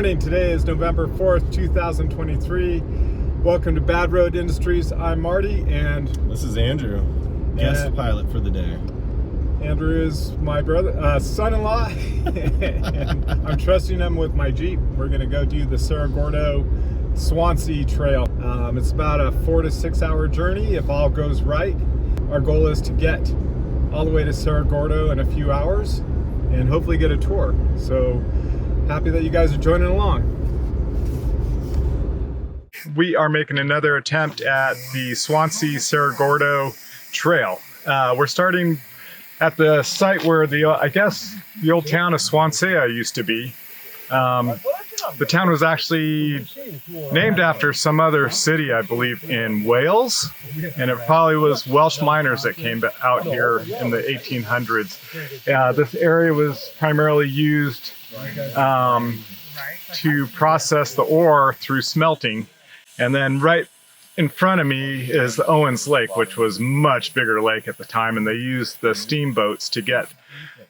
morning. Today is November 4th, 2023. Welcome to Bad Road Industries. I'm Marty, and this is Andrew, guest pilot for the day. Andrew is my brother, son-in-law, and I'm trusting him with my Jeep. We're going to go do the Cerro Gordo Swansea Trail. It's about a 4 to 6 hour journey if all goes right. Our goal is to get all the way to Cerro Gordo in a few hours and hopefully get a tour. So happy that you guys are joining along. We are making another attempt at the Swansea Cerro Gordo Trail. We're starting at the site where I guess the old town of Swansea used to be. The town was actually named after some other city, I believe, in Wales, and it probably was Welsh miners that came out here in the 1800s. This area was primarily used to process the ore through smelting, and then right in front of me is the Owens Lake, which was a much bigger lake at the time, and they used the steamboats to get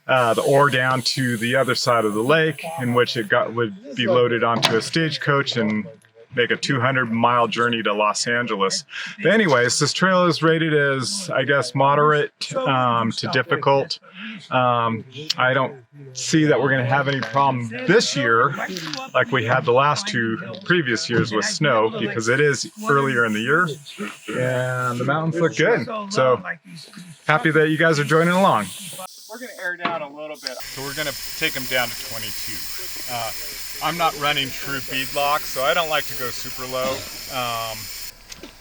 the ore down to the other side of the lake, in which it would be loaded onto a stagecoach and make a 200-mile journey to Los Angeles. But anyways, this trail is rated as, I guess, moderate to difficult. I don't see that we're going to have any problem this year like we had the last two previous years with snow, because it is earlier in the year and the mountains look good. So happy that you guys are joining along. We're going to air down a little bit, so we're going to take them down to 22. I'm not running true beadlock, so I don't like to go super low.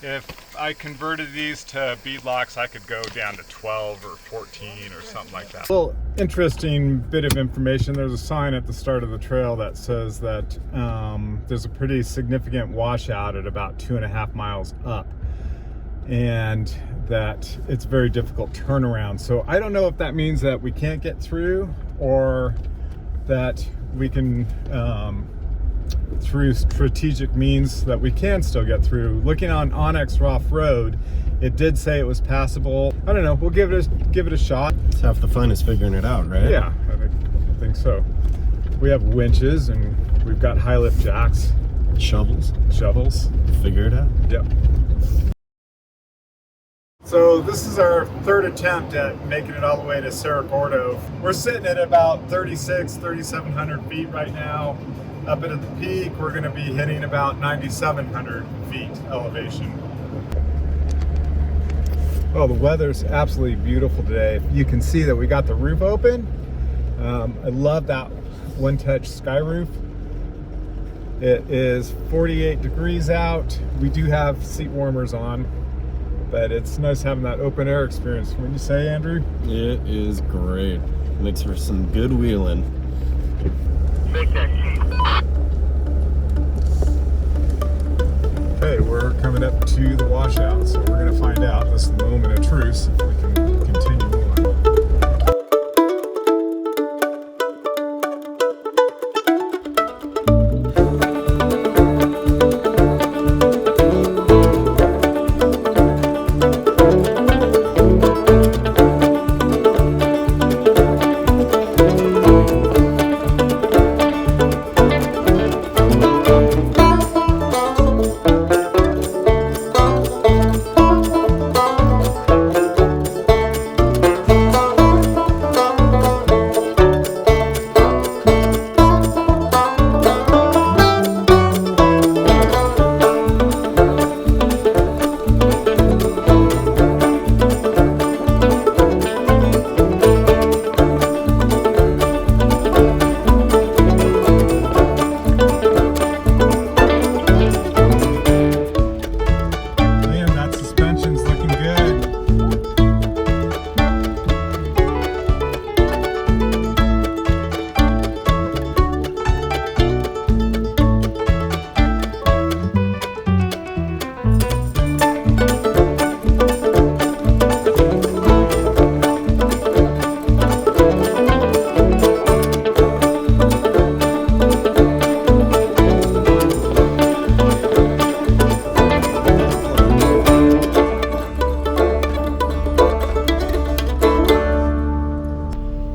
If I converted these to beadlocks, I could go down to 12 or 14 or something like that. A little interesting bit of information. There's a sign at the start of the trail that says that there's a pretty significant washout at about 2.5 miles up, and that it's very difficult turnaround. So I don't know if that means that we can't get through, or that we can through strategic means that we can still get through. Looking on Onyx Rough Road, it did say it was passable. I don't know, we'll give it a shot. It's half the fun is figuring it out, right? Yeah, I think so. We have winches and we've got high lift jacks. Shovels. Figure it out. Yep. So this is our third attempt at making it all the way to Cerro Gordo. We're sitting at about 3,700 feet right now. Up at the peak, we're going to be hitting about 9,700 feet elevation. Oh, the weather's absolutely beautiful today. You can see that we got the roof open. I love that one-touch sky roof. It is 48 degrees out. We do have seat warmers on, but it's nice having that open air experience. Wouldn't you say, Andrew? It is great. Makes for some good wheeling. Okay, we're coming up to the washout, so we're going to find out. This is the moment of truth, if we can continue on.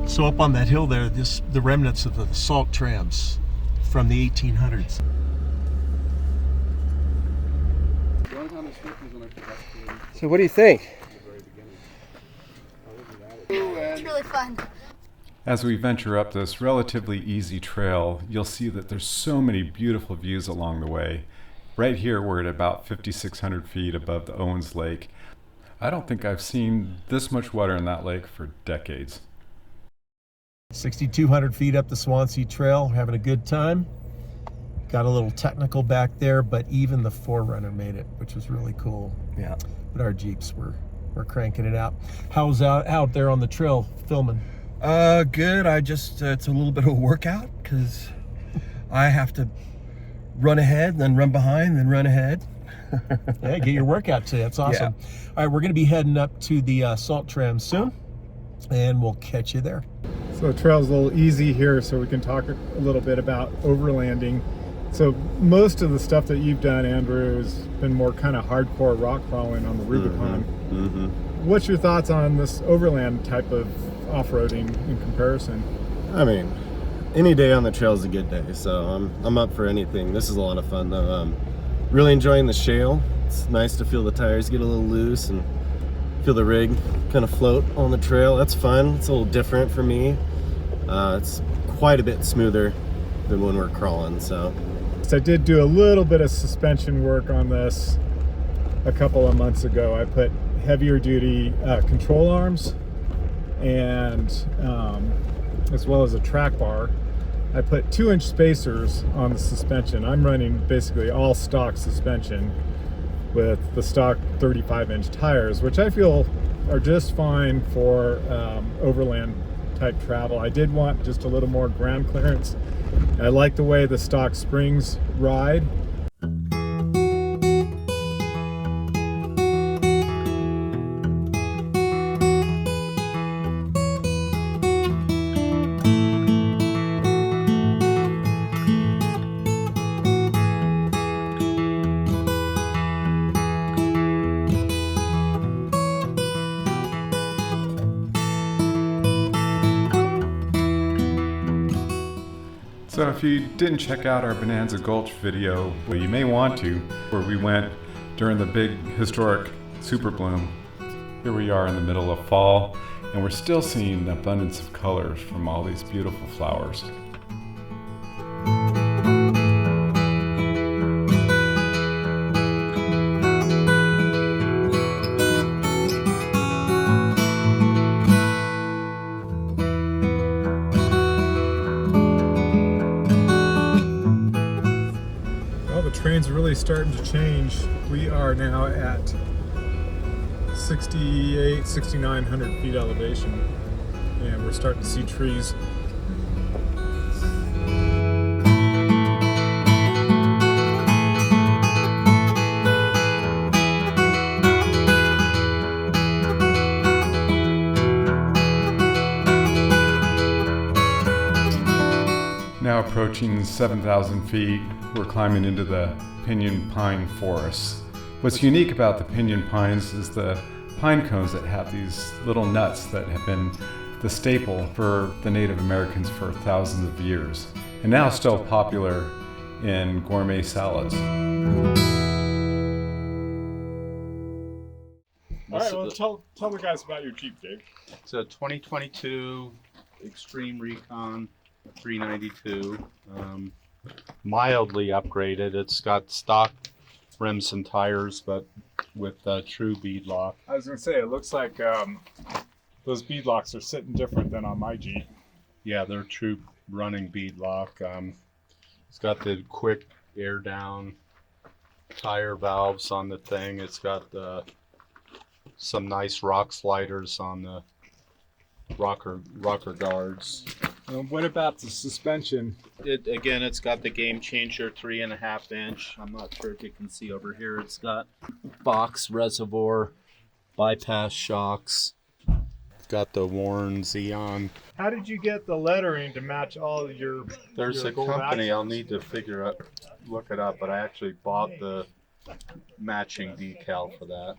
So up on that hill there, the remnants of the salt trams from the 1800s. So what do you think? It's really fun. As we venture up this relatively easy trail, you'll see that there's so many beautiful views along the way. Right here, we're at about 5,600 feet above the Owens Lake. I don't think I've seen this much water in that lake for decades. 6,200 feet up the Swansea Trail, having a good time. Got a little technical back there, but even the Forerunner made it, which was really cool. Yeah. But our Jeeps were cranking it out. How's out there on the trail filming? Good. I just, it's a little bit of a workout because I have to run ahead, then run behind, then run ahead. Yeah, get your workout today. That's awesome. Yeah. All right, we're going to be heading up to the salt tram soon, and we'll catch you there. So the trail's a little easy here, so we can talk a little bit about overlanding. So most of the stuff that you've done, Andrew, has been more kind of hardcore rock crawling on the Rubicon. What's your thoughts on this overland type of off-roading in comparison? I mean, any day on the trail is a good day, so I'm up for anything. This is a lot of fun though. Really enjoying the shale. It's nice to feel the tires get a little loose and feel the rig kind of float on the trail. That's fun. It's a little different for me. It's quite a bit smoother than when we're crawling. So I did do a little bit of suspension work on this a couple of months ago. I put heavier duty control arms and as well as a track bar. I put 2-inch spacers on the suspension. I'm running basically all stock suspension with the stock 35-inch tires, which I feel are just fine for overland type travel. I did want just a little more ground clearance. I like the way the stock springs ride. So if you didn't check out our Bonanza Gulch video, well, you may want to, where we went during the big historic super bloom. Here we are in the middle of fall, and we're still seeing an abundance of colors from all these beautiful flowers. Train's really starting to change. We are now at 6,900 feet elevation, and we're starting to see trees. Now approaching 7,000 feet, we're climbing into the pinyon pine forests. What's unique about the pinyon pines is the pine cones that have these little nuts that have been the staple for the Native Americans for thousands of years, and now still popular in gourmet salads. All right, well, tell the guys about your Jeep, Dave. It's a 2022 Extreme Recon 392, mildly upgraded. It's got stock rims and tires, but with true bead lock. I was gonna say, it looks like those bead locks are sitting different than on my Jeep. Yeah, they're true running bead lock. It's got the quick air down tire valves on the thing. It's got some nice rock sliders on the rocker guards. What about the suspension? It's got the Game Changer 3.5 inch. I'm not sure if you can see over here. It's got box reservoir, bypass shocks. It's got the Warren Xeon. How did you get the lettering to match all of your? There's your a gold company, I'll accents? need to look it up, but I actually bought the matching decal for that.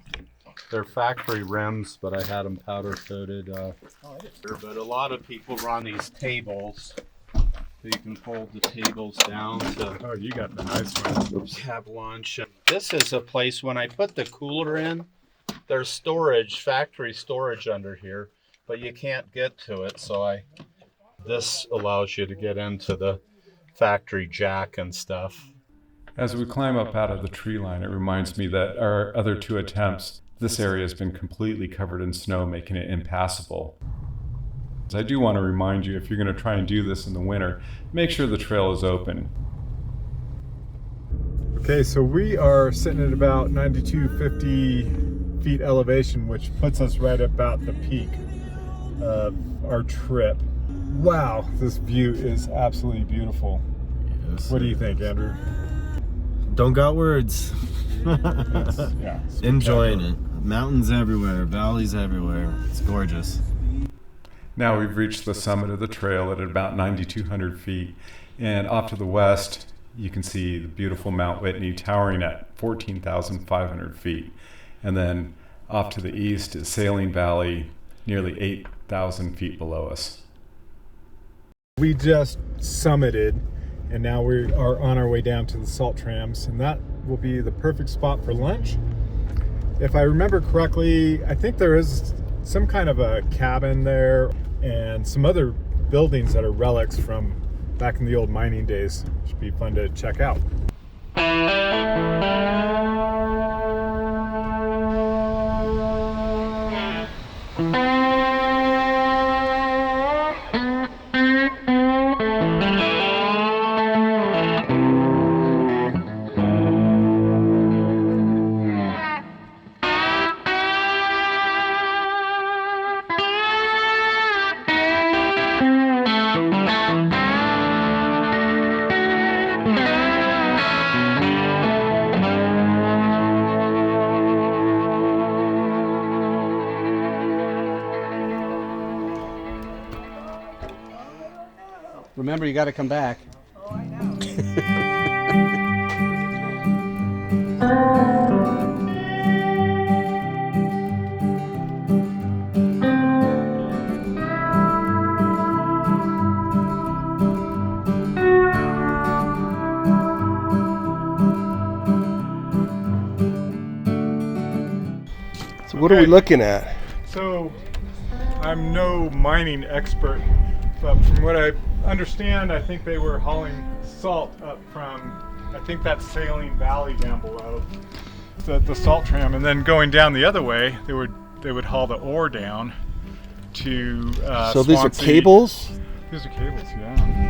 They're factory rims, but I had them powder coated. But a lot of people run these tables. you can fold the tables down to Oh, you got the nice one. have lunch. And this is a place when I put the cooler in, there's storage, factory storage under here, but you can't get to it. So this allows you to get into the factory jack and stuff. As we climb up out of the tree line, it reminds me that our other two attempts, this area has been completely covered in snow, making it impassable. I do want to remind you, if you're going to try and do this in the winter, make sure the trail is open. Okay, so we are sitting at about 9250 feet elevation, which puts us right about the peak of our trip. Wow, this view is absolutely beautiful. Yes. What do you think, Andrew? Don't got words. Yeah, Enjoying it. Mountains everywhere, valleys everywhere. It's gorgeous. Now we've reached the summit of the trail at about 9,200 feet, and off to the west, you can see the beautiful Mount Whitney towering at 14,500 feet. And then off to the east is Saline Valley, nearly 8,000 feet below us. We just summited, and now we are on our way down to the salt trams, and that will be the perfect spot for lunch. If I remember correctly, I think there is some kind of a cabin there and some other buildings that are relics from back in the old mining days. Should be fun to check out. Remember, you got to come back. So what are we Okay. looking at? So, I'm no mining expert, but from what I understand, I think they were hauling salt up from, I think that's Saline Valley down below, the salt tram, and then going down the other way, they would haul the ore down to So these are Swansea. cables? These are cables, yeah.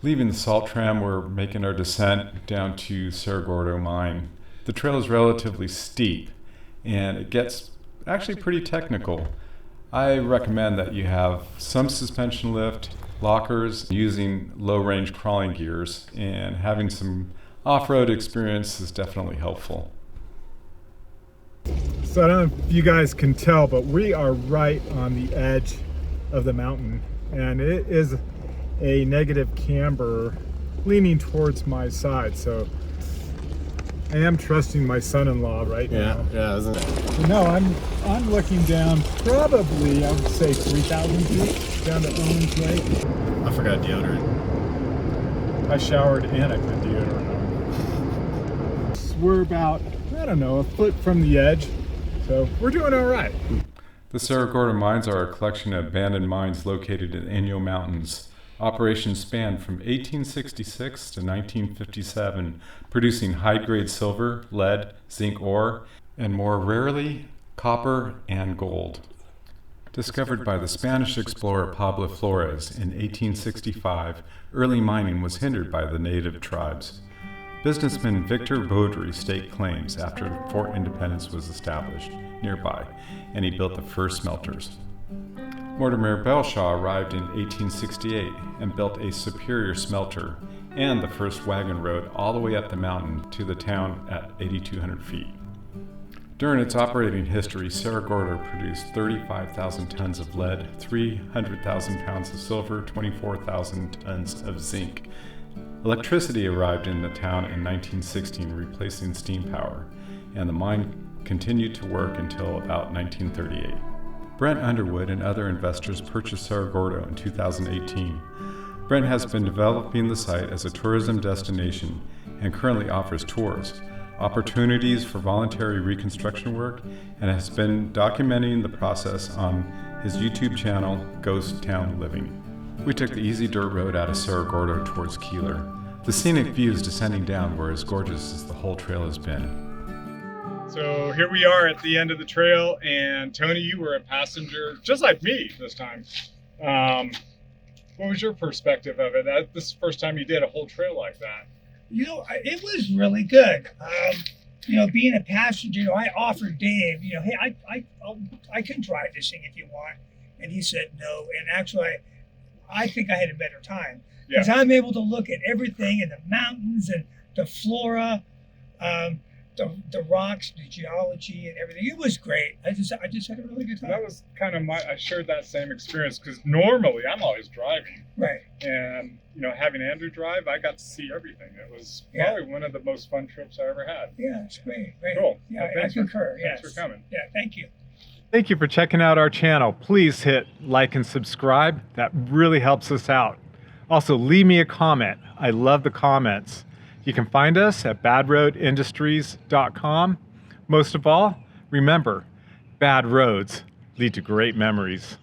Leaving the salt tram, we're making our descent down to Cerro Gordo mine. The trail is relatively steep, and it gets actually pretty technical. I recommend that you have some suspension lift, lockers, using low-range crawling gears, and having some off-road experience is definitely helpful. So I don't know if you guys can tell, but we are right on the edge of the mountain, and it is a negative camber leaning towards my side. So I am trusting my son-in-law right now. Yeah, isn't it? So no, I'm looking down probably, I would say 3,000 feet down to Owens Lake. I forgot deodorant. I showered and I put deodorant on. We're about, I don't know, a foot from the edge, so we're doing all right. The Cerro Gordo mines are a collection of abandoned mines located in Inyo Mountains. Operations spanned from 1866 to 1957, producing high-grade silver, lead, zinc ore, and more rarely, copper and gold. Discovered by the Spanish explorer Pablo Flores in 1865, early mining was hindered by the native tribes. Businessman Victor Baudry staked claims after Fort Independence was established nearby, and he built the first smelters. Mortimer Belshaw arrived in 1868 and built a superior smelter and the first wagon road all the way up the mountain to the town at 8,200 feet. During its operating history, Cerro Gordo produced 35,000 tons of lead, 300,000 pounds of silver, 24,000 tons of zinc. Electricity arrived in the town in 1916, replacing steam power, and the mine continued to work until about 1938. Brent Underwood and other investors purchased Cerro Gordo in 2018. Brent has been developing the site as a tourism destination and currently offers tours, opportunities for voluntary reconstruction work, and has been documenting the process on his YouTube channel, Ghost Town Living. We took the easy dirt road out of Cerro Gordo towards Keeler. The scenic views descending down were as gorgeous as the whole trail has been. So here we are at the end of the trail, and Tony, you were a passenger, just like me this time. What was your perspective of it? This is the first time you did a whole trail like that. It was really good. Being a passenger, I offered Dave, hey, I can drive this thing if you want. And he said no. And actually, I think I had a better time. Because I'm able to look at everything and the mountains and the flora, the rocks, the geology and everything. It was great. I just had a really good time. That was kind of I shared that same experience because normally I'm always driving. Right. And, having Andrew drive, I got to see everything. It was probably one of the most fun trips I ever had. Yeah, it's great. Cool. Yeah, well, I concur. Thanks for coming. Yeah, thank you. Thank you for checking out our channel. Please hit like and subscribe. That really helps us out. Also, leave me a comment. I love the comments. You can find us at badroadindustries.com. Most of all, remember, bad roads lead to great memories.